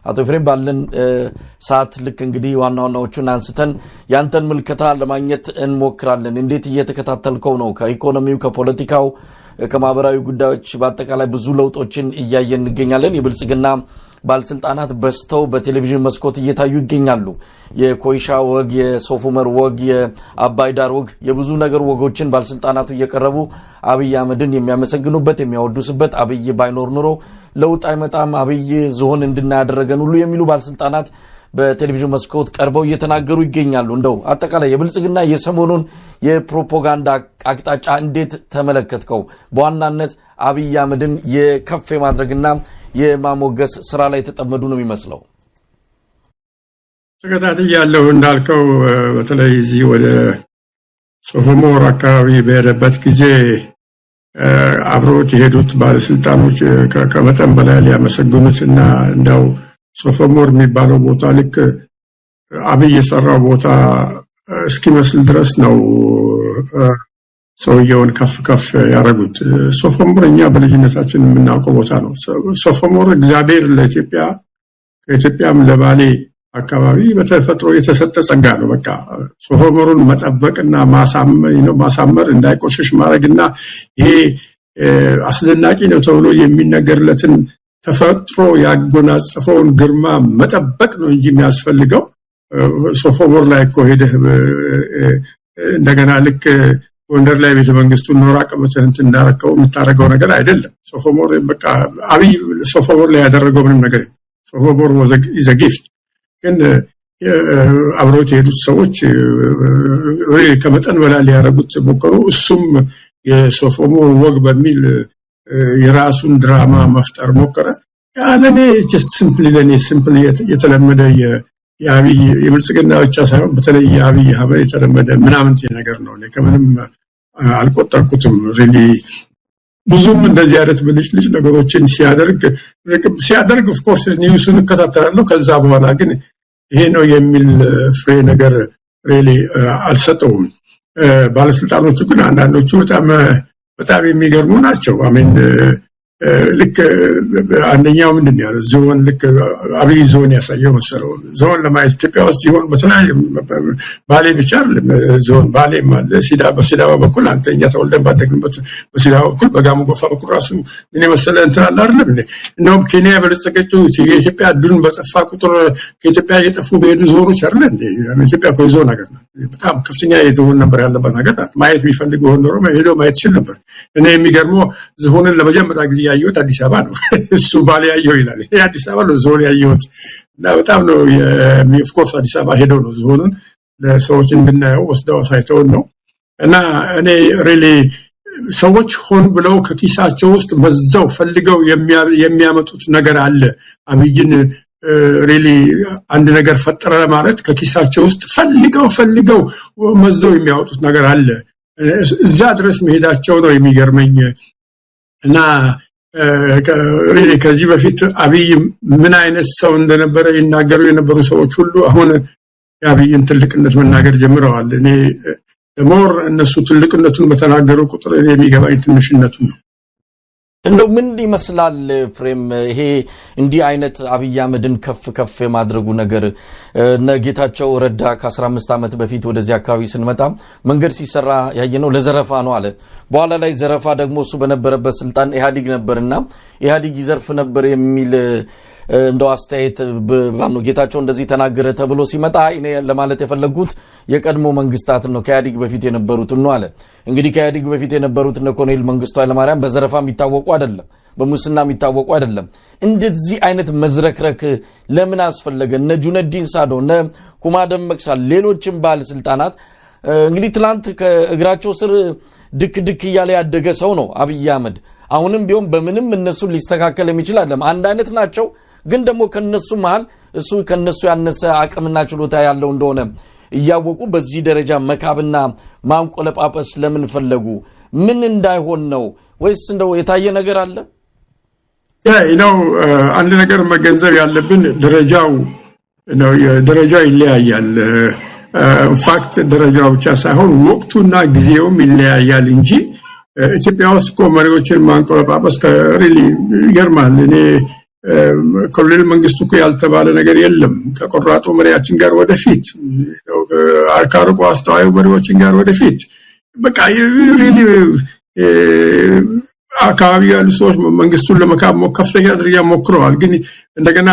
አቶ ፍሬም ባለን ሰዓት ልክ እንግዲህ ዋናዎቹን አንስተን ያንተን ምልከታ ለማግኘት እንሞክራለን። እንዴት እየተከታተልከው ነው? ከኢኮኖሚው፣ ከፖለቲካው፣ ከማህበራዊ ጉዳዮች በአጠቃላይ ብዙ ለውጦችን እያየን እንገኛለን። የብልጽግና ባለስልጣናት በስተው በቴሌቪዥን መስኮት እየታዩ ይገኛሉ። የኮይሻ ወግ፣ የሶፉመር ወግ፣ የአባይዳር ወግ፣ የብዙ ነገር ወጎችን ባለስልጣናቱ እየቀረቡ አብይ አህመድን የሚያመሰግኑበት የሚያወድሱበት አብይ ባይኖር ኑሮ ለውጥ አይመጣም፣ አብይ ዝሆን እንድናያደረገን ሁሉ የሚሉ ባለስልጣናት በቴሌቪዥን መስኮት ቀርበው እየተናገሩ ይገኛሉ። እንደው አጠቃላይ የብልጽግና የሰሞኑን የፕሮፓጋንዳ አቅጣጫ እንዴት ተመለከትከው? በዋናነት አብይ አህመድን የከፍ ማድረግና የማሞገስ ስራ ላይ ተጠመዱ ነው የሚመስለው። ተከታትያለሁ እንዳልከው በተለይ እዚህ ወደ ሶፎሞር አካባቢ በሄደበት ጊዜ አብሮት የሄዱት ባለስልጣኖች ከመጠን በላይ ሊያመሰግኑትና እንዳው ሶፎሞር የሚባለው ቦታ ልክ አብይ የሰራው ቦታ እስኪመስል ድረስ ነው ሰውየውን ከፍ ያረጉት። ሶፎሞር እኛ በልጅነታችን የምናውቀው ቦታ ነው። ሶፎሞር እግዚአብሔር ለኢትዮጵያ ከኢትዮጵያም ለባሌ አካባቢ በተፈጥሮ የተሰጠ ጸጋ ነው። በቃ ሶፎሞሩን መጠበቅና ማሳመር እንዳይቆሽሽ ማድረግና ይሄ አስደናቂ ነው ተብሎ የሚነገርለትን ተፈጥሮ ያጎናጸፈውን ግርማ መጠበቅ ነው እንጂ የሚያስፈልገው ሶፎሞር ላይ እኮ ሄደህ እንደገና ልክ ጎንደር ላይ ቤተ መንግስቱን ኖራ ቀበተህ እንዳረከው የምታረገው ነገር አይደለም። ሶፎሞር በቃ አብይ ሶፎሞር ላይ ያደረገው ምንም ነገር ሶፎሞር is a gift። ግን አብሮት የሄዱት ሰዎች ከመጠን በላይ ሊያረጉት ሞከሩ። እሱም የሶፎሞር ወግ በሚል የራሱን ድራማ መፍጠር ሞከረ። ያለኔ just simply የተለመደ የአብይ የብልጽግና ብቻ ሳይሆን በተለይ የአብይ ሀበል የተለመደ ምናምን ነገር ነው። ከምንም አልቆጠርኩትም። ሪሊ ብዙም እንደዚህ አይነት ብልጭልጭ ነገሮችን ሲያደርግ ኦፍ ኮርስ ኒውስን እከታተላለሁ። ከዛ በኋላ ግን ይሄ ነው የሚል ፍሬ ነገር ሪሊ አልሰጠውም። ባለስልጣኖቹ ግን አንዳንዶቹ በጣም የሚገርሙ ናቸው። አሜን ልክ አንደኛው ምንድን ያለው ዞን ልክ አብይ ዞን ያሳየው መሰለው ዞን ለማየት ኢትዮጵያ ውስጥ ይሆን በተለይ ባሌ ብቻ ዞን ባሌ ማለት በሲዳማ በኩል አንተኛ ተወልደን ባደግንበት በሲዳማ በኩል በጋሞ ጎፋ በኩል ራሱ ምን መሰለ እንትን አለ አይደለም እንዴ? እንደውም ኬንያ በለጸቀችው የኢትዮጵያ ድን በጠፋ ቁጥር ከኢትዮጵያ እየጠፉ በሄዱ ዞኖች አይደል እንዴ? ኢትዮጵያ እኮ ዞን ሀገር ናት። በጣም ከፍተኛ የዞን ነበር ያለባት ሀገር ናት። ማየት ቢፈልግ ሆኖ ሄዶ ማየት ይችል ነበር። እኔ የሚገርመው ዞንን ለመጀመሪያ ጊዜ ያየሁት አዲስ አበባ ነው። እሱ ባሌ ያየው ይላል። ይሄ አዲስ አበባ ነው ዞን ያየሁት እና በጣም ነው ኦፍ ኮርስ አዲስ አበባ ሄደው ነው ዞኑን ለሰዎች እንድናየው ወስደው ሳይተውን ነው። እና እኔ ሪሊ ሰዎች ሆን ብለው ከኪሳቸው ውስጥ መዘው ፈልገው የሚያመጡት ነገር አለ። አብይን ሪሊ አንድ ነገር ፈጠረ ማለት ከኪሳቸው ውስጥ ፈልገው መዘው የሚያወጡት ነገር አለ። እዛ ድረስ መሄዳቸው ነው የሚገርመኝ። እና ከዚህ በፊት አብይ ምን አይነት ሰው እንደነበረ ይናገሩ የነበሩ ሰዎች ሁሉ አሁን የአብይን ትልቅነት መናገር ጀምረዋል። እኔ ሞር እነሱ ትልቅነቱን በተናገሩ ቁጥር የሚገባኝ ትንሽነቱ ነው። እንደው ምን ይመስላል ፍሬም ይሄ እንዲህ አይነት አብይ አህመድን ከፍ የማድረጉ ነገር? ነጌታቸው ረዳ ከ15 ዓመት በፊት ወደዚህ አካባቢ ስንመጣ መንገድ ሲሰራ ያየነው ለዘረፋ ነው አለ። በኋላ ላይ ዘረፋ ደግሞ እሱ በነበረበት ስልጣን ኢህአዲግ ነበርና ኢህአዲግ ይዘርፍ ነበር የሚል እንደው አስተያየት ባኑ ጌታቸው እንደዚህ ተናገረ ተብሎ ሲመጣ እኔ ለማለት የፈለጉት የቀድሞ መንግስታት ነው ከኢህአዲግ በፊት የነበሩት ነው አለ። እንግዲህ ከኢህአዲግ በፊት የነበሩት እነ ኮሎኔል መንግስቱ ኃይለማርያም በዘረፋ የሚታወቁ አይደለም፣ በሙስና የሚታወቁ አይደለም። እንደዚህ አይነት መዝረክረክ ለምን አስፈለገ? እነ ጁነዲን ሳዶ፣ እነ ኩማ ደመቅሳ፣ ሌሎችም ባለስልጣናት እንግዲህ ትላንት ከእግራቸው ስር ድክ እያለ ያደገ ሰው ነው አብይ አህመድ። አሁንም ቢሆን በምንም እነሱ ሊስተካከል የሚችል አይደለም። አንድ አይነት ናቸው። ግን ደግሞ ከነሱ መሃል እሱ ከነሱ ያነሰ አቅምና ችሎታ ያለው እንደሆነ እያወቁ በዚህ ደረጃ መካብና ማንቆለጳጳስ ለምን ፈለጉ? ምን እንዳይሆን ነው? ወይስ እንደው የታየ ነገር አለ? አንድ ነገር መገንዘብ ያለብን ደረጃው ይለያያል። ኢንፋክት ደረጃው ብቻ ሳይሆን ወቅቱና ጊዜውም ይለያያል እንጂ ኢትዮጵያ ውስጥ እኮ መሪዎችን ማንቆለጳጳስ ሪሊ ይገርማል። እኔ ኮሎኔል መንግስቱ እኮ ያልተባለ ነገር የለም። ከቆራጡ መሪያችን ጋር ወደፊት፣ ከአርቆ አስተዋዩ መሪዎችን ጋር ወደፊት በቃ ሪሊ አካባቢ ያሉ ሰዎች መንግስቱን ለመካብ ከፍተኛ ደረጃ ሞክረዋል። ግን እንደገና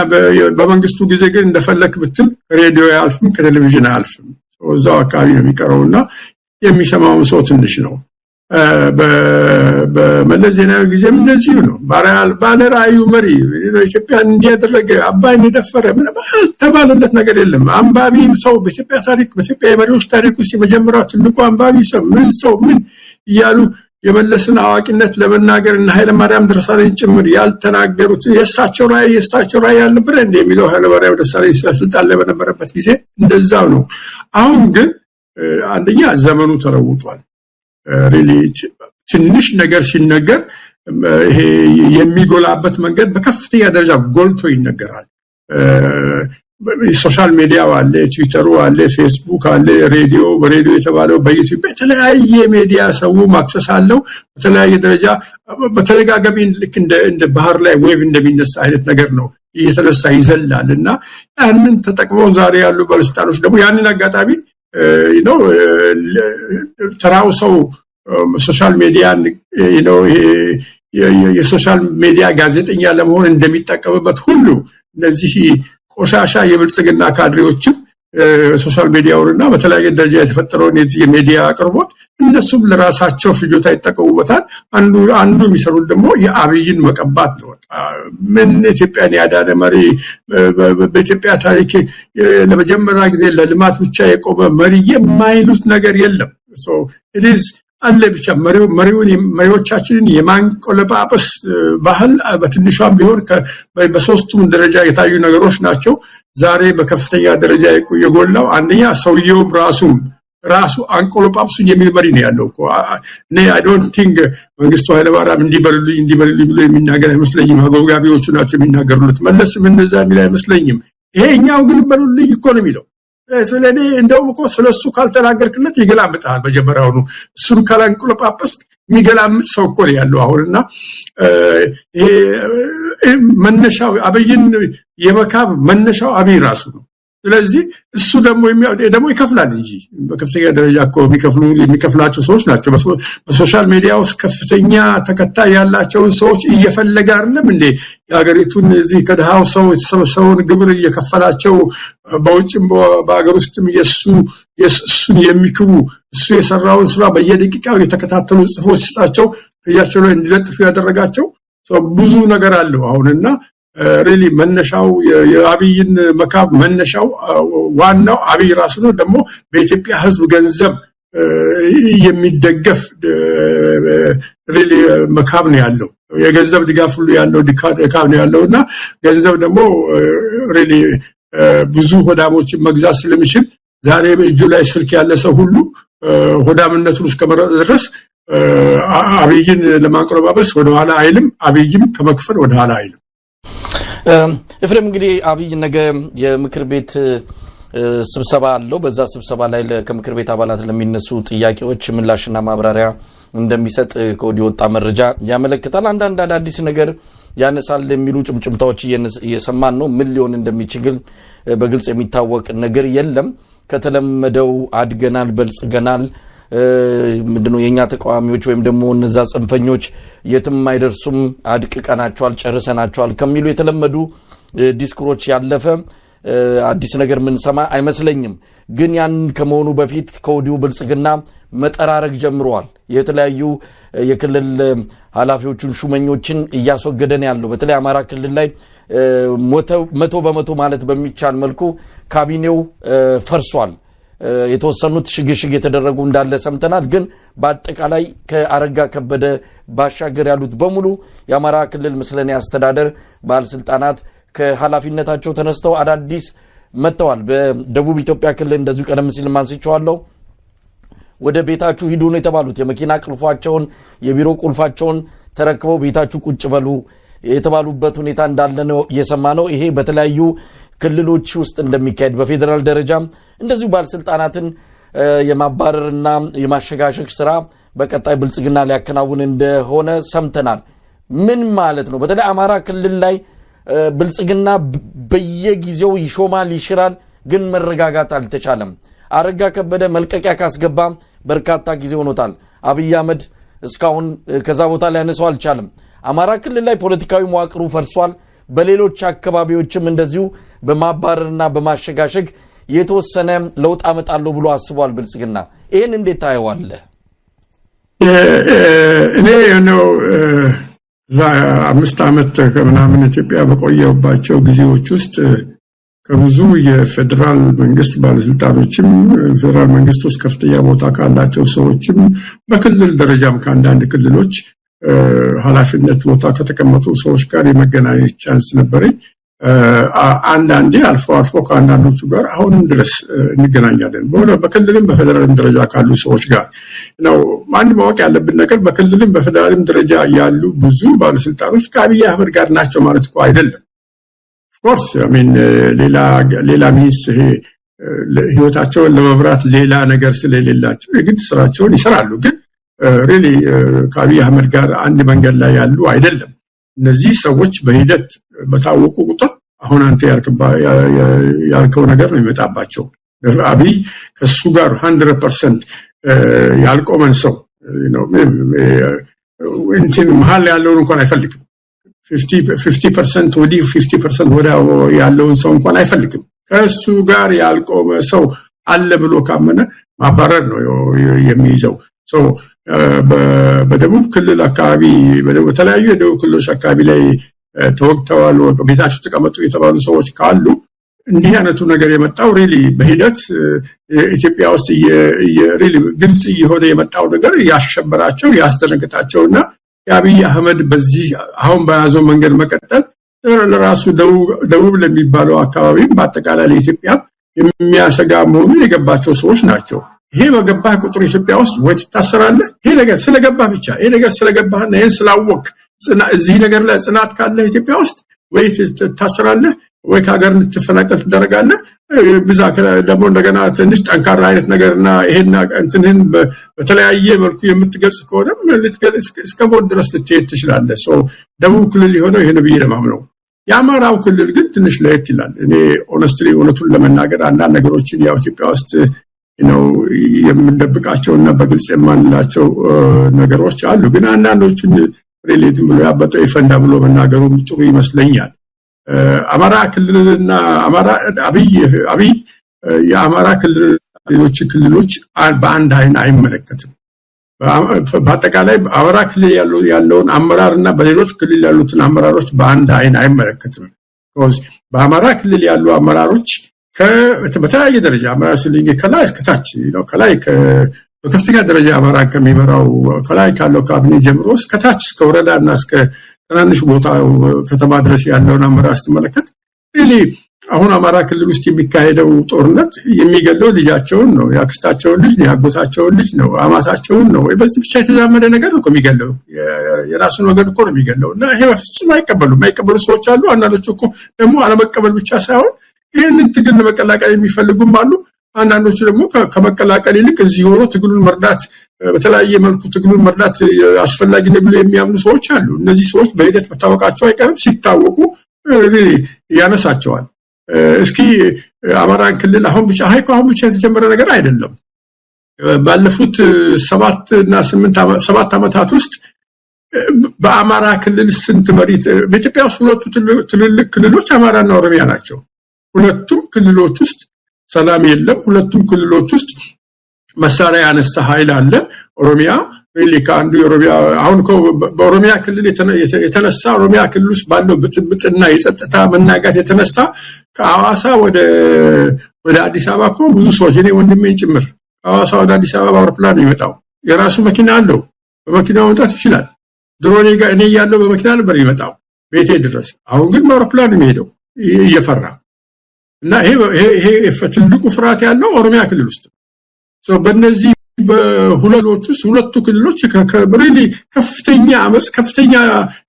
በመንግስቱ ጊዜ ግን እንደፈለክ ብትል ሬዲዮ አያልፍም፣ ከቴሌቪዥን አያልፍም። እዛው አካባቢ ነው የሚቀረውና የሚሰማው ሰው ትንሽ ነው። በመለስ ዜናዊ ጊዜም እንደዚሁ ነው። ባለራዕዩ መሪ ኢትዮጵያን እንዲያደረገ አባይን የደፈረ ምንም ተባለለት ነገር የለም። አንባቢ ሰው በኢትዮጵያ ታሪክ በኢትዮጵያ የመሪዎች ታሪክ ውስጥ የመጀመሪያው ትልቁ አንባቢ ሰው ምን እያሉ የመለስን አዋቂነት ለመናገር እና ኃይለ ማርያም ደሳለኝ ጭምር ያልተናገሩት የእሳቸው ራዕይ ያልነበረ እንደ የሚለው ኃይለ ማርያም ደሳለኝ ስልጣን ላይ በነበረበት ጊዜ እንደዛው ነው። አሁን ግን አንደኛ ዘመኑ ተለውጧል። ሪሊ ትንሽ ነገር ሲነገር ይሄ የሚጎላበት መንገድ በከፍተኛ ደረጃ ጎልቶ ይነገራል። ሶሻል ሚዲያው አለ፣ ትዊተሩ አለ፣ ፌስቡክ አለ፣ በሬዲዮ የተባለው በዩቲዩብ የተለያየ ሚዲያ ሰው ማክሰስ አለው። በተለያየ ደረጃ በተደጋጋሚ ልክ እንደ ባህር ላይ ዌቭ እንደሚነሳ አይነት ነገር ነው እየተነሳ ይዘላል እና ያንን ተጠቅመው ዛሬ ያሉ ባለስልጣኖች ደግሞ ያንን አጋጣሚ ነው ተራው ሰው ሶሻል ሚዲያን የሶሻል ሚዲያ ጋዜጠኛ ለመሆን እንደሚጠቀምበት ሁሉ እነዚህ ቆሻሻ የብልጽግና ካድሬዎችም ሶሻል ሚዲያውንና በተለያየ ደረጃ የተፈጠረውን የሚዲያ አቅርቦት እነሱም ለራሳቸው ፍጆታ ይጠቀሙበታል። አንዱ የሚሰሩት ደግሞ የአብይን መቀባት ነው። ምን ኢትዮጵያን ያዳነ መሪ በኢትዮጵያ ታሪክ ለመጀመሪያ ጊዜ ለልማት ብቻ የቆመ መሪ የማይሉት ነገር የለም። it is አለ ብቻ መሪዎቻችንን የማንቆለጳጰስ ባህል በትንሿም ቢሆን በሶስቱም ደረጃ የታዩ ነገሮች ናቸው። ዛሬ በከፍተኛ ደረጃ የጎላው አንደኛ ሰውየው ራሱ አንቆለጳጰሱን የሚል መሪ ነው ያለው እኮ። I don't think መንግስቱ ኃይለማርያም እንዲበሉልኝ ብሎ የሚናገር አይመስለኝም። አጎብጋቢዎቹ ናቸው የሚናገሩት። መለስም እንደዛ የሚል አይመስለኝም። ይሄኛው ግን በሉልኝ እኮ ነው የሚለው። ስለኔ እንደውም እኮ ስለሱ ካልተናገርክለት ይገላምጣል። መጀመሪያውኑ እሱን ካላንቆለጳጰስ የሚገላምጥ ሰው እኮ ነው ያለው አሁንና ይሄ መነሻው አብይን የመካብ መነሻው አብይ ራሱ ነው። ስለዚህ እሱ ደግሞ ይከፍላል እንጂ በከፍተኛ ደረጃ እኮ የሚከፍላቸው ሰዎች ናቸው። በሶሻል ሚዲያ ውስጥ ከፍተኛ ተከታይ ያላቸውን ሰዎች እየፈለገ አይደለም እንዴ የሀገሪቱን እዚህ ከድሃው ሰው የተሰበሰበውን ግብር እየከፈላቸው በውጭም በሀገር ውስጥም እሱን የሚክቡ እሱ የሰራውን ስራ በየደቂቃው የተከታተሉ ጽፎ ሲጣቸው እያቸው ላይ እንዲለጥፉ ያደረጋቸው ብዙ ነገር አለው አሁንና ሪሊ መነሻው የአብይን መካብ መነሻው ዋናው አብይ ራሱ ነው። ደግሞ በኢትዮጵያ ሕዝብ ገንዘብ የሚደገፍ ሪሊ መካብ ነው ያለው። የገንዘብ ድጋፍ ሁሉ ያለው ድካም ነው ያለውና ገንዘብ ደግሞ ሪሊ ብዙ ሆዳሞችን መግዛት ስለሚችል ዛሬ በእጁ ላይ ስልክ ያለ ሰው ሁሉ ሆዳምነቱን እስከመረጠ ድረስ አብይን ለማንቆለጳጰስ ወደኋላ አይልም። አብይም ከመክፈል ወደኋላ አይልም። ኤፍሬም እንግዲህ አብይ ነገ የምክር ቤት ስብሰባ አለው። በዛ ስብሰባ ላይ ከምክር ቤት አባላት ለሚነሱ ጥያቄዎች ምላሽና ማብራሪያ እንደሚሰጥ ከወዲሁ ወጣ መረጃ ያመለክታል። አንዳንድ አዳዲስ ነገር ያነሳል የሚሉ ጭምጭምታዎች እየሰማን ነው። ምን ሊሆን እንደሚችል በግልጽ የሚታወቅ ነገር የለም። ከተለመደው አድገናል፣ በልጽገናል ምንድነው የኛ ተቃዋሚዎች ወይም ደግሞ እነዛ ጽንፈኞች የትም አይደርሱም አድቅቀናቸዋል ጨርሰናቸዋል ከሚሉ የተለመዱ ዲስኩሮች ያለፈ አዲስ ነገር ምን ሰማ አይመስለኝም። ግን ያን ከመሆኑ በፊት ከወዲሁ ብልጽግና መጠራረግ ጀምሯል። የተለያዩ የክልል ኃላፊዎችን ሹመኞችን እያስወገደን ያለው በተለይ አማራ ክልል ላይ 100% ማለት በሚቻል መልኩ ካቢኔው ፈርሷል። የተወሰኑት ሽግሽግ የተደረጉ እንዳለ ሰምተናል። ግን በአጠቃላይ ከአረጋ ከበደ ባሻገር ያሉት በሙሉ የአማራ ክልል ምስለኔ አስተዳደር ባለስልጣናት ከኃላፊነታቸው ተነስተው አዳዲስ መጥተዋል። በደቡብ ኢትዮጵያ ክልል እንደዚሁ ቀደም ሲል ማንስቻለሁ ወደ ቤታችሁ ሂዱ ነው የተባሉት። የመኪና ቁልፋቸውን የቢሮ ቁልፋቸውን ተረክበው ቤታችሁ ቁጭ በሉ የተባሉበት ሁኔታ እንዳለ ነው የሰማነው። ይሄ በተለያዩ ክልሎች ውስጥ እንደሚካሄድ በፌደራል ደረጃ እንደዚሁ ባለስልጣናትን የማባረርና የማሸጋሸግ ስራ በቀጣይ ብልጽግና ሊያከናውን እንደሆነ ሰምተናል። ምን ማለት ነው? በተለይ አማራ ክልል ላይ ብልጽግና በየጊዜው ይሾማል ይሽራል ግን መረጋጋት አልተቻለም አረጋ ከበደ መልቀቂያ ካስገባ በርካታ ጊዜ ሆኖታል አብይ አህመድ እስካሁን ከዛ ቦታ ላይ ያነሰው አልቻለም አማራ ክልል ላይ ፖለቲካዊ መዋቅሩ ፈርሷል በሌሎች አካባቢዎችም እንደዚሁ በማባረርና በማሸጋሸግ የተወሰነ ለውጥ አመጣለሁ ብሎ አስቧል ብልጽግና ይሄን እንዴት ታየዋለህ እኔ ነው 5 አመት ከምናምን ኢትዮጵያ በቆየሁባቸው ጊዜዎች ውስጥ ከብዙ የፌደራል መንግስት ባለስልጣኖችም ፌደራል መንግስት ውስጥ ከፍተኛ ቦታ ካላቸው ሰዎችም በክልል ደረጃም ከአንዳንድ ክልሎች ኃላፊነት ቦታ ከተቀመጡ ሰዎች ጋር የመገናኘት ቻንስ ነበረኝ አንዳንዴ አልፎ ከአንዳንዶቹ ጋር አሁንም ድረስ እንገናኛለን በክልልም በፌደራልም ደረጃ ካሉ ሰዎች ጋር ነው አንድ ማወቅ ያለብን ነገር በክልልም በፌደራልም ደረጃ ያሉ ብዙ ባለስልጣኖች ከአብይ አህመድ ጋር ናቸው ማለት እኮ አይደለም of course I mean ሌላ ሚንስ ህይወታቸውን ለመብራት ሌላ ነገር ስለሌላቸው የግድ ስራቸውን ይሰራሉ ግን really ከአብይ አህመድ ጋር አንድ መንገድ ላይ ያሉ አይደለም እነዚህ ሰዎች በሂደት በታወቁ ቁጥር አሁን አንተ ያልከው ነገር ነው የሚመጣባቸው አብይ ከሱ ጋር 100% ያልቆመን ሰው እንትን መሃል ያለውን እንኳን አይፈልግም 50% ወዲ 50% ወደ ያለውን ሰው እንኳን አይፈልግም ከሱ ጋር ያልቆመ ሰው አለ ብሎ ካመነ ማባረር ነው የሚይዘው so በደቡብ ክልል አካባቢ በተለያዩ የደቡብ ክልሎች አካባቢ ላይ ተወግተዋል በቤታቸው ተቀመጡ የተባሉ ሰዎች ካሉ እንዲህ አይነቱ ነገር የመጣው ሪሊ በሂደት ኢትዮጵያ ውስጥ ሪሊ ግልጽ የሆነ የመጣው ነገር ያሸበራቸው ያስደነገጣቸውና የአብይ አህመድ በዚህ አሁን በያዘው መንገድ መቀጠል ለራሱ ደቡብ ለሚባለው አካባቢ በአጠቃላይ ለኢትዮጵያ የሚያሰጋ መሆኑን የገባቸው ሰዎች ናቸው ይሄ በገባህ ቁጥር ኢትዮጵያ ውስጥ ወይ ተታሰራለህ ይሄ ነገር ስለገባህ ብቻ ይሄ ነገር ስለገባህና ይሄን ስላወቅ እዚህ ነገር ላይ ጽናት ካለ ኢትዮጵያ ውስጥ ወይ ተታሰራለህ ወይ ከሀገር እንድትፈናቀል ትደረጋለህ ብዛ ደግሞ እንደገና ትንሽ ጠንካራ አይነት ነገርና ይሄን እንትንን በተለያየ መልኩ የምትገልጽ ከሆነ ልትገልጽ እስከሞት ድረስ ልትሄድ ትችላለህ ሶ ደቡብ ክልል የሆነው ይሄ ነው ብዬ ነው የአማራው ክልል ግን ትንሽ ለየት ይላል እኔ ሆነስትሊ እውነቱን ለመናገር አንዳንድ ነገሮችን ያው ኢትዮጵያ ውስጥ የምንደብቃቸውና በግልጽ የማንላቸው ነገሮች አሉ ግን አንዳንዶቹን ሪሌት ብሎ ያበጠው ይፈንዳ ብሎ መናገሩ ጥሩ ይመስለኛል አማራ ክልልና አማራ አብይ የአማራ ክልል ሌሎች ክልሎች በአንድ አይን አይመለከትም በአጠቃላይ አማራ ክልል ያለውን አመራርና በሌሎች ክልል ያሉትን አመራሮች በአንድ አይን አይመለከትም በአማራ ክልል ያሉ አመራሮች በተለያየ ደረጃ አመራር ስለኝ ከላይ እስከታች ነው ከላይ በከፍተኛ ደረጃ አመራር ከሚመራው ከላይ ካለው ካቢኔ ጀምሮ እስከታች እስከ ወረዳና እስከ ትናንሽ ቦታ ከተማ ድረስ ያለውን አመራር ስትመለከት really አሁን አማራ ክልል ውስጥ የሚካሄደው ጦርነት የሚገለው ልጃቸውን ነው ያክስታቸውን ልጅ ነው ያጎታቸውን ልጅ ነው አማታቸውን ነው ወይ በዚህ ብቻ የተዛመደ ነገር ነው የሚገለው የራሱን ወገን እኮ ነው የሚገለውና ይሄ በፍጹም አይቀበሉ ሰዎች አሉ አንዳንዶቹ እኮ ደግሞ አለመቀበል ብቻ ሳይሆን ይሄንን ትግል ለመቀላቀል የሚፈልጉም አሉ አንዳንዶቹ ደግሞ ከመቀላቀል ይልቅ እዚህ ሆኖ ትግሉን መርዳት በተለያየ መልኩ ትግሉን መርዳት አስፈላጊ ነው ብለው የሚያምኑ ሰዎች አሉ እነዚህ ሰዎች በሂደት መታወቃቸው አይቀርም ሲታወቁ ያነሳቸዋል እስኪ አማራን ክልል አሁን ብቻ የተጀመረ ነገር አይደለም ባለፉት 7 እና 8 አመታት ውስጥ በአማራ ክልል ስንት መሪት በኢትዮጵያ ውስጥ ሁለቱ ትልልቅ ክልሎች አማራና ኦሮሚያ ናቸው ሁለቱም ክልሎች ውስጥ ሰላም የለም ሁለቱም ክልሎች ውስጥ መሳሪያ ያነሳ ኃይል አለ ኦሮሚያ ሪሊ ካንዱ ኦሮሚያ አሁን በኦሮሚያ ክልል የተነሳ ኦሮሚያ ክልል ውስጥ ባለው ብጥብጥና የጸጥታ መናጋት የተነሳ ከአዋሳ ወደ አዲስ አበባ እኮ ብዙ ሰዎች እኔ ወንድሜን ጭምር ከአዋሳ ወደ አዲስ አበባ አውሮፕላን ይመጣው የራሱ መኪና አለው በመኪናው መምጣት ይችላል ድሮኔ ጋር እኔ ያለው በመኪና ነበር ይመጣው ቤቴ ድረስ አሁን ግን በአውሮፕላን የሚሄደው እየፈራ እና ይሄ ትልቁ ፍርሃት ያለው ኦሮሚያ ክልል ውስጥ ሶ በእነዚህ ሁለቱ ክልሎች ከብሬሊ ከፍተኛ አመጽ ከፍተኛ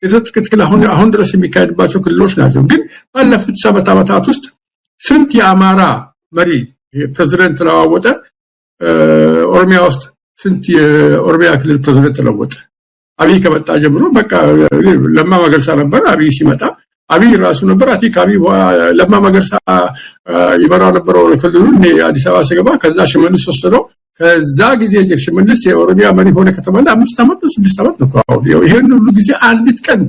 የዘጥቅትክል አሁን ድረስ የሚካሄድባቸው ክልሎች ናቸው ግን ባለፉት 7 አመታት ውስጥ ስንት የአማራ መሪ ፕሬዝዳንት ተለዋወጠ ኦሮሚያ ውስጥ ስንት የኦሮሚያ ክልል ፕሬዝዳንት ተለወጠ አብይ ከመጣ ጀምሮ በቃ ለማ መገርሳ ነበር አብይ ሲመጣ አብይ ራሱ ነበር አቲክ አብይ ለማ መገርሳ ይመራው ነበር ክልሉን አዲስ አበባ ሲገባ ከዛ ሽመልስ ወሰደው ከዛ ጊዜ ሽመልስ የኦሮሚያ መሪ ሆነ ከተባለ 5 ዓመት 6 ዓመት ነው ይሄን ሁሉ ጊዜ አንዲት ቀን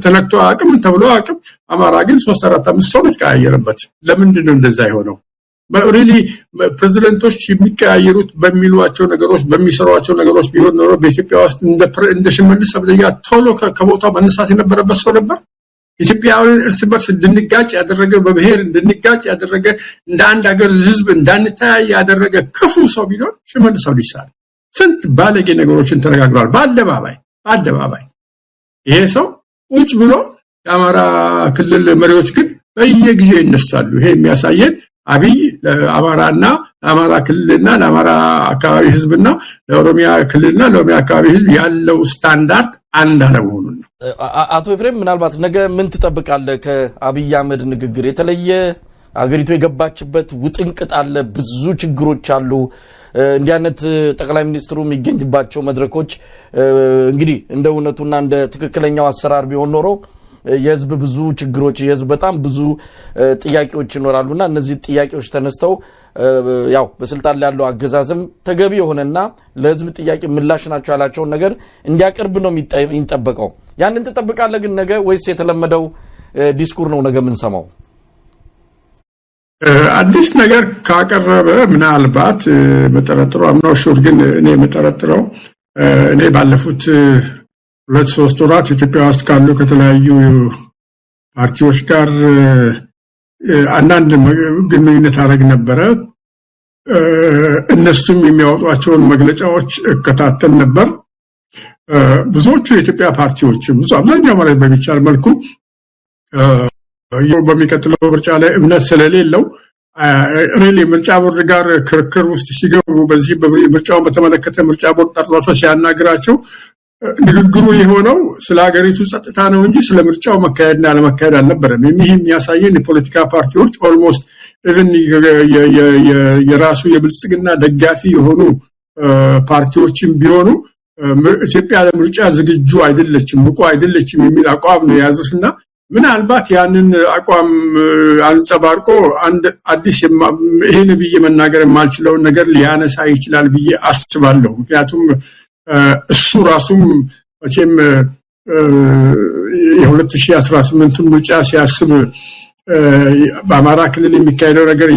ተነክቶ አቅም ተብሎ አቅም አማራ ግን 3 4 5 ሰው ተቀያየረበት ለምንድን ነው እንደዛ የሆነው ሪሊ ፕሬዝዳንቶች የሚቀያየሩት በሚሏቸው ነገሮች በሚሰሯቸው ነገሮች ቢሆን ነው በኢትዮጵያ ውስጥ እንደ ሽመልስ አብደኛ ቶሎ ከቦታው መነሳት የነበረበት ሰው ነበር ኢትዮጵያውያን እርስ በርስ እንድንጋጭ ያደረገ በብሔር እንድንጋጭ ያደረገ እንደ አንድ ሀገር ህዝብ እንዳንተያይ ያደረገ ክፉ ሰው ቢኖር ሽመልስ አብዲሳ ስንት ባለጌ ነገሮችን ተነጋግሯል በአደባባይ ይሄ ሰው ቁጭ ብሎ የአማራ ክልል መሪዎች ግን በየጊዜው ይነሳሉ ይሄ የሚያሳየን አብይ ለአማራና ለአማራ ክልልና ለአማራ አካባቢ ህዝብና ለኦሮሚያ ክልልና ለኦሮሚያ አካባቢ ህዝብ ያለው ስታንዳርድ አንድ አለመሆኑን ነው አቶ ኤፍሬም ምናልባት ነገ ምን ትጠብቃለህ ከአብይ አህመድ ንግግር የተለየ አገሪቱ የገባችበት ውጥንቅጥ አለ ብዙ ችግሮች አሉ እንዲህ አይነት ጠቅላይ ሚኒስትሩ የሚገኝባቸው መድረኮች እንግዲህ እንደ እውነቱና እንደ ትክክለኛው አሰራር ቢሆን ኖሮ የህዝብ ብዙ ችግሮች የህዝብ በጣም ብዙ ጥያቄዎች ይኖራሉና እነዚህ ጥያቄዎች ተነስተው ያው በስልጣን ላይ ያለው አገዛዝም ተገቢ የሆነና ለህዝብ ጥያቄ ምላሽ ናቸው ያላቸው ነገር እንዲያቀርብ ነው የሚጠበቀው ያንን ተጠብቃለህ ግን ነገ ወይስ የተለመደው ዲስኩር ነው ነገ ምን ሰማው አዲስ ነገር ካቀረበ ምናልባት መጠረጥሮ አምናው ሹር ግን እኔ መጠረጥረው እኔ ባለፉት 2-3 ወራት ኢትዮጵያ ውስጥ ካሉ ከተለያዩ ፓርቲዎች ጋር አንዳንድ ግንኙነት አደረግ ነበር እነሱም የሚያወጧቸውን መግለጫዎች እከታተል ነበር ብዙዎቹ የኢትዮጵያ ፓርቲዎች አብዛኛው ማለት በሚቻል መልኩ በሚቀጥለው ምርጫ ላይ እምነት ስለሌለው ሪሊ ምርጫ ቦርድ ጋር ክርክር ውስጥ ሲገቡ በዚህ ምርጫውን በተመለከተ ምርጫ ቦርድ ጠርቷቸው ሲያናግራቸው ንግግሩ የሆነው ስለ ሀገሪቱ ጸጥታ ነው እንጂ ስለ ምርጫው መካሄድና ለመካሄድ አልነበረም ይህም የሚያሳየን የፖለቲካ ፓርቲዎች ኦልሞስት ኢቭን የራሱ የብልጽግና ደጋፊ የሆኑ ፓርቲዎችም ቢሆኑ ኢትዮጵያ ለምርጫ ዝግጁ አይደለችም ብቁ አይደለችም የሚል አቋም ነው ያዙትና ምናልባት ያንን አቋም አንጸባርቆ አንድ አዲስ ይሄን ብዬ መናገር የማልችለው ነገር ሊያነሳ ይችላል ብዬ አስባለሁ ምክንያቱም እሱ ራሱም መቼም የ2018 ምርጫ ሲያስብ በአማራ ክልል የሚካሄደው ነገር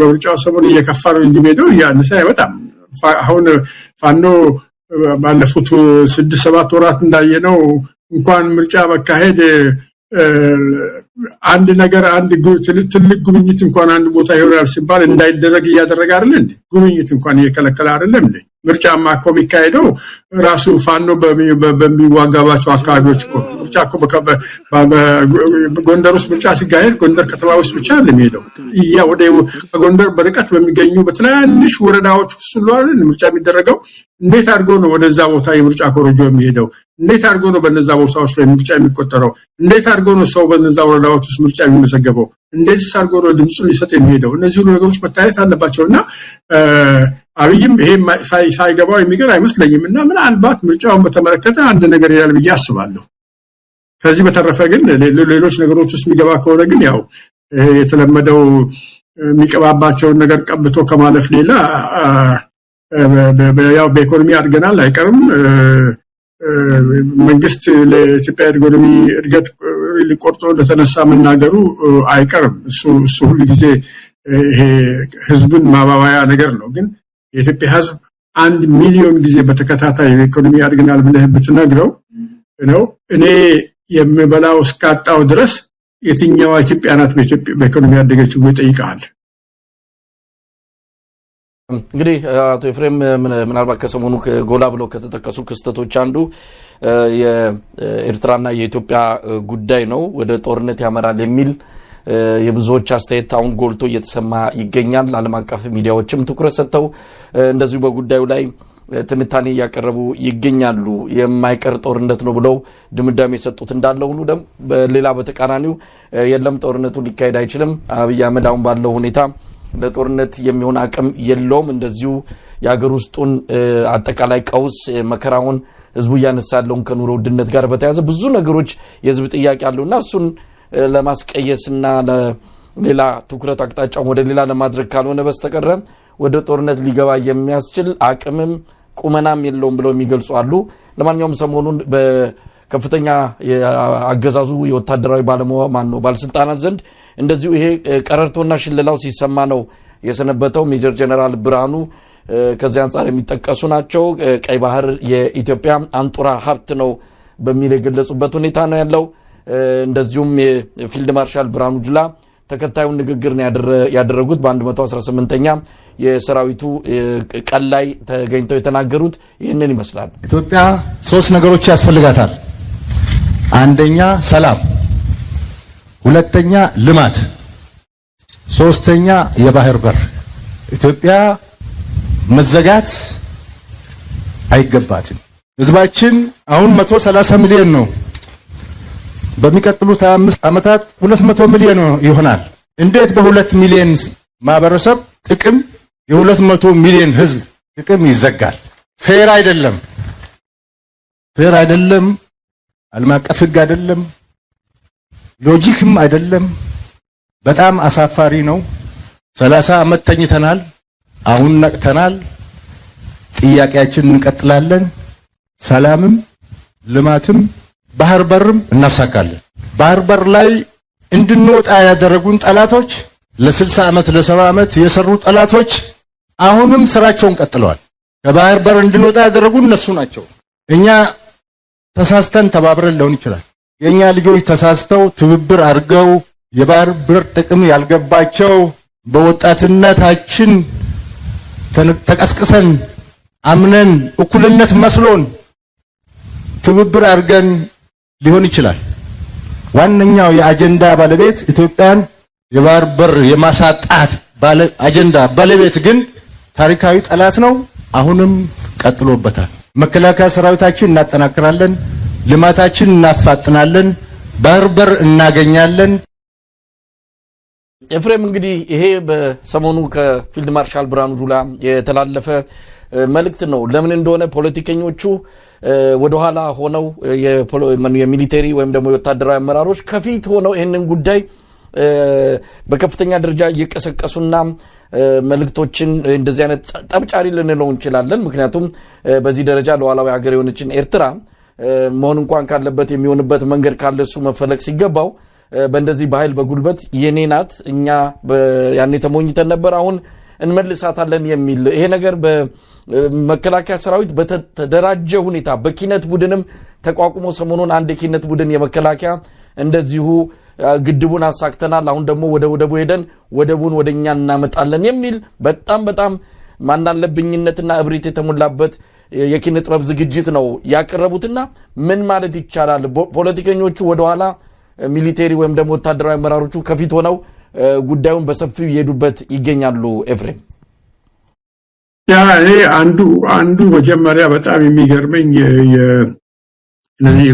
በምርጫው ሰሞን እየከፋ ነው እንዲሄደው ያነሳ አይመጣም አሁን ፋኖ ባለፉት 6-7 ወራት እንዳየነው እንኳን ምርጫ መካሄድ አንድ ነገር አንድ ትልቅ ጉብኝት እንኳን አንድ ቦታ ይሆናል ሲባል እንዳይደረግ ያደረገ አይደል እንዴ ጉብኝት እንኳን እየከለከለ አይደለም እንዴ ምርጫማ እኮ የሚካሄደው ራሱ ፋኖ በሚዋጋባቸው አካባቢዎች እኮ ምርጫ እኮ በጎንደር ውስጥ ምርጫ ሲካሄድ ጎንደር ከተማ ውስጥ ብቻ ለሚሄደው ወደ በጎንደር በርቀት በሚገኙ በትናንሽ ወረዳዎች ውስጥ ሁሉ ምርጫ የሚደረገው እንዴት አድርጎ ነው ወደዛ ቦታ የምርጫ ኮረጆ የሚሄደው እንዴት አድርጎ ነው በነዛ ቦታዎች ላይ ምርጫ የሚቆጠረው እንዴት አድርጎ ነው ሰው በነዛ ወረዳዎች ውስጥ ምርጫ የሚመዘገበው እንዴት አድርጎ ነው ድምጹን ሊሰጥ የሚሄደው እነዚህ ሁሉ ነገሮች መታየት አለባቸውና አብይም ይሄ ሳይገባው የሚቀር አይመስለኝምና ምናልባት ምርጫውን በተመለከተ አንድ ነገር ይላል ብዬ አስባለሁ ከዚህ በተረፈ ግን ሌሎች ነገሮች ውስጥ የሚገባ ከሆነ ግን ያው የተለመደው የሚቀባባቸውን ነገር ቀብቶ ከማለፍ ሌላ ያው በኢኮኖሚ አድገናል አይቀርም መንግስት ለኢትዮጵያ ኢኮኖሚ እድገት ሊቆርጦ ለተነሳ መናገሩ አይቀርም እሱ ሁሉ ጊዜ ይሄ ህዝብን ማባባያ ነገር ነው ግን የኢትዮጵያ ህዝብ 1 ሚሊዮን ጊዜ በተከታታይ ኢኮኖሚ አድገናል ብለህ ብትነግረው ነው እኔ የምበላው እስካጣው ድረስ የትኛው ኢትዮጵያ ናት በኢኮኖሚ ያደገችው ይጠይቃል እንግዲህ አቶ ኤፍሬም ምናልባት ከሰሞኑ ጎላ ብለው ከተጠቀሱ ክስተቶች አንዱ የኤርትራና የኢትዮጵያ ጉዳይ ነው ወደ ጦርነት ያመራል የሚል የብዙዎች አስተያየት አሁን ጎልቶ እየተሰማ ይገኛል ዓለም አቀፍ ሚዲያዎችም ትኩረት ሰጥተው እንደዚሁ በጉዳዩ ላይ ትንታኔ ያቀርቡ ይገኛሉ የማይቀር ጦርነት ነው ብለው ድምዳሜ የሰጡት እንዳለ ሁሉ በሌላ በተቃራኒው የለም ጦርነቱ ሊካሄድ አይችልም አብይ አህመድ አሁን ባለው ሁኔታ ለጦርነት የሚሆን አቅም የለውም እንደዚሁ ያገር ውስጡን አጠቃላይ ቀውስ መከራውን ህዝቡ ያነሳለውን ከኑሮ ውድነት ጋር በተያያዘ ብዙ ነገሮች የህዝብ ጥያቄ አሉና እሱን ለማስቀየስና ለሌላ ትኩረት አቅጣጫው ወደ ሌላ ለማድረግ ካልሆነ በስተቀር ወደ ጦርነት ሊገባ የሚያስችል አቅምም ቁመናም የለውም ብለው የሚገልጹ አሉ ለማንኛውም ሰሞኑን በከፍተኛ አገዛዙ የወታደራዊ ባለስልጣናት ዘንድ እንደዚሁ ይሄ ቀረርቶና ሽለላው ሲሰማ ነው የሰነበተው ሜጀር ጀነራል ብርሃኑ ከዚህ አንፃር የሚጠቀሱ ናቸው ቀይ ባህር የኢትዮጵያ አንጡራ ሀብት ነው በሚል የገለጹበት ሁኔታ ነው ያለው እንደዚሁም የፊልድ ማርሻል ብርሃኑ ጁላ ተከታዩን ንግግር ነው ያደረጉት በ118ኛ የሰራዊቱ ቀን ላይ ተገኝተው የተናገሩት ይሄንን ይመስላል ኢትዮጵያ ሶስት ነገሮች ያስፈልጋታል አንደኛ ሰላም ሁለተኛ ልማት ሶስተኛ የባህር በር ኢትዮጵያ መዘጋት አይገባትም ህዝባችን አሁን 130 ሚሊዮን ነው በሚቀጥሉት 25 አመታት 200 ሚሊዮን ይሆናል እንዴት በ2 ሚሊዮን ማህበረሰብ ጥቅም የ200 ሚሊዮን ህዝብ ጥቅም ይዘጋል ፌር አይደለም ዓለም አቀፍ ህግ አይደለም ሎጂክም አይደለም በጣም አሳፋሪ ነው 30 አመት ተኝተናል አሁን ነቅተናል ጥያቄያችንን እንቀጥላለን ሰላምም ልማትም ባህር በርም እናሳካለን ባህር በር ላይ እንድንወጣ ያደረጉን ጠላቶች ለ60 አመት ለ70 አመት የሰሩ ጠላቶች አሁንም ስራቸውን ቀጥለዋል ከባህር በር እንድንወጣ ያደረጉን እነሱ ናቸው እኛ ተሳስተን ተባብረን ሊሆን ይችላል የኛ ልጆች ተሳስተው ትብብር አድርገው የባህር በር ጥቅም ያልገባቸው በወጣትነታችን ተቀስቅሰን አምነን እኩልነት መስሎን ትብብር አድርገን ሊሆን ይችላል ዋነኛው የአጀንዳ ባለቤት ኢትዮጵያን የባህር በር የማሳጣት አጀንዳ ባለቤት ግን ታሪካዊ ጠላት ነው አሁንም ቀጥሎበታል መከላከያ ሰራዊታችን እናጠናክራለን ልማታችን እናፋጥናለን ባህር በር እናገኛለን ኤፍሬም እንግዲህ ይሄ በሰሞኑ ከፊልድ ማርሻል ብርሃኑ ጁላ የተላለፈ መልእክት ነው ለምን እንደሆነ ፖለቲከኞቹ ወደ ኋላ ሆነው የሚሊተሪ ወይም ደግሞ የወታደራዊ አመራሮች ከፊት ሆነው ይሄንን ጉዳይ በከፍተኛ ደረጃ እየቀሰቀሱና መልእክቶችን እንደዚህ አይነት ጠብጫሪ ልንለው እንችላለን ምክንያቱም በዚህ ደረጃ ለዋላዊ ሀገር የሆነችን ኤርትራ መሆን እንኳን ካለበት የሚሆንበት መንገድ ካለሱ መፈለግ ሲገባው በእንደዚህ በኃይል በጉልበት የኔናት እኛ ያኔ ተሞኝተን ነበር አሁን እንመልሳታለን የሚል ይሄ ነገር በመከላከያ ሰራዊት በተደራጀ ሁኔታ በኪነት ቡድንም ተቋቁሞ ሰሞኑን አንድ የኪነት ቡድን የመከላከያ እንደዚሁ ግድቡን አሳክተናል አሁን ደግሞ ወደ ወደቡ ሄደን ወደቡን ወደኛ እናመጣለን የሚል በጣም ማናለብኝነትና እብሪት የተሞላበት የኪነ ጥበብ ዝግጅት ነው ያቀረቡትና ምን ማለት ይቻላል ፖለቲከኞቹ ወደ ኋላ ሚሊተሪ ወይም ደግሞ ወታደራዊ አመራሮቹ ከፊት ሆነው ጉዳዩን በሰፊው ይሄዱበት ይገኛሉ ኤፍሬም እኔ አንዱ መጀመሪያ በጣም የሚገርመኝ እነዚህ